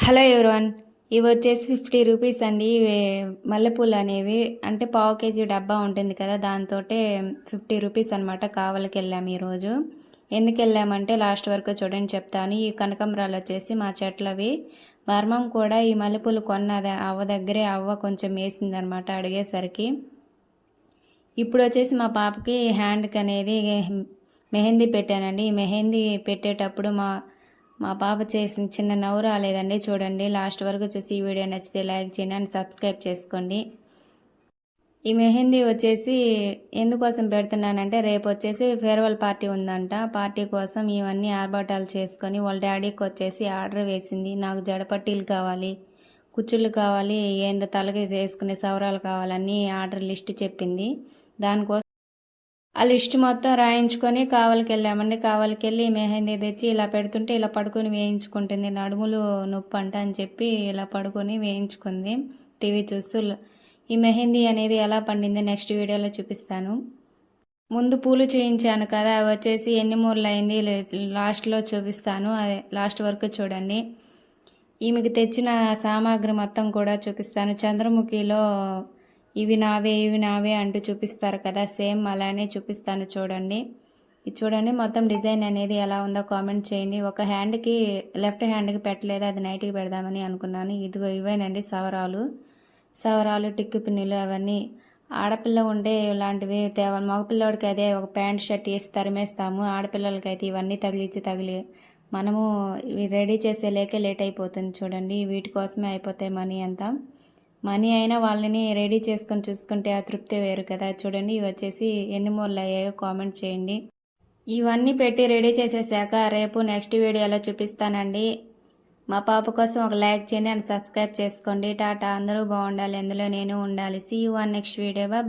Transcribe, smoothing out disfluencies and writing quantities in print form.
Hello everyone, ఇవి వచ్చేసి 50 rupees అండి. ఇవి మల్లెపూలు అనేవి అంటే పావు కేజీ డబ్బా ఉంటుంది కదా, దాంతో 50 రూపీస్ అనమాట. కావలికి వెళ్ళాము ఈరోజు. ఎందుకు వెళ్ళామంటే లాస్ట్ వరకు చూడండి చెప్తాను. ఈ కనకాంబరాలు వచ్చేసి మా చెట్లవి. వర్మం కూడా ఈ మల్లెపూలు కొన్నది అవ్వ దగ్గరే. అవ్వ కొంచెం వేసిందనమాట అడిగేసరికి. ఇప్పుడు వచ్చేసి మా పాపకి హ్యాండ్కి అనేది మెహందీ పెట్టానండి. ఈ మెహందీ పెట్టేటప్పుడు మా పాప చేసిన చిన్న నవ్వు రాలేదండి. చూడండి లాస్ట్ వరకు చూసి ఈ వీడియో నచ్చితే లైక్ చేయండి అండ్ సబ్స్క్రైబ్ చేసుకోండి. ఈ మెహందీ వచ్చేసి ఎందుకోసం పెడుతున్నానంటే రేపు వచ్చేసి ఫేర్వెల్ పార్టీ ఉందంట. పార్టీ కోసం ఇవన్నీ ఆర్భాటాలు చేసుకొని వాళ్ళ డాడీకి వచ్చేసి ఆర్డర్ వేసింది. నాకు జడపట్టీలు కావాలి, కుచ్చుళ్ళు కావాలి, ఏందో తలకి వేసుకునే సవరాలు కావాలని ఆర్డర్ లిస్ట్ చెప్పింది. దానికోసం ఆ లిస్ట్ మొత్తం రాయించుకొని కావలికి వెళ్ళామండి. కావలికి వెళ్ళి మెహందీ తెచ్చి ఇలా పెడుతుంటే ఇలా పడుకొని వేయించుకుంటుంది. నడుములు నొప్పి అంట అని చెప్పి ఇలా పడుకొని వేయించుకుంది టీవీ చూస్తూ. ఈ మెహందీ అనేది ఎలా పండింది నెక్స్ట్ వీడియోలో చూపిస్తాను. ముందు పూలు చేయించాను కదా, అవి వచ్చేసి ఎన్ని మూరలు అయింది లాస్ట్లో చూపిస్తాను. అదే లాస్ట్ వరకు చూడండి. ఈమెకి తెచ్చిన సామాగ్రి మొత్తం కూడా చూపిస్తాను. చంద్రముఖిలో ఇవి నావే అంటూ చూపిస్తారు కదా, సేమ్ అలానే చూపిస్తాను చూడండి. ఇది చూడండి మొత్తం డిజైన్ అనేది ఎలా ఉందో కామెంట్ చేయండి. ఒక హ్యాండ్కి లెఫ్ట్ హ్యాండ్కి పెట్టలేదు, అది నైట్కి పెడదామని అనుకున్నాను. ఇదిగో ఇవేనండి సవరాలు టిక్కు పిన్నులు అవన్నీ. ఆడపిల్ల ఉంటే ఇలాంటివి తేవాలి. మగపిల్లడికి అదే ఒక ప్యాంట్ షర్ట్ వేసి తరిమేస్తాము. ఆడపిల్లలకైతే ఇవన్నీ తగిలి మనము ఇవి రెడీ చేసే లేట్ అయిపోతుంది చూడండి. వీటి కోసమే అయిపోతాయి మనీ అయినా వాళ్ళని రెడీ చేసుకొని చూసుకుంటే ఆ తృప్తి వేరు కదా. చూడండి ఇవి వచ్చేసి ఎన్ని మూరలు అయ్యాయో కామెంట్ చేయండి. ఇవన్నీ పెట్టి రెడీ చేసేసాక రేపు నెక్స్ట్ వీడియోలో చూపిస్తానండి. మా పాప కోసం ఒక లైక్ చేయండి అండ్ సబ్స్క్రైబ్ చేసుకోండి. టాటా, అందరూ బాగుండాలి, అందులో నేను ఉండాలి. See you on next video. Bye.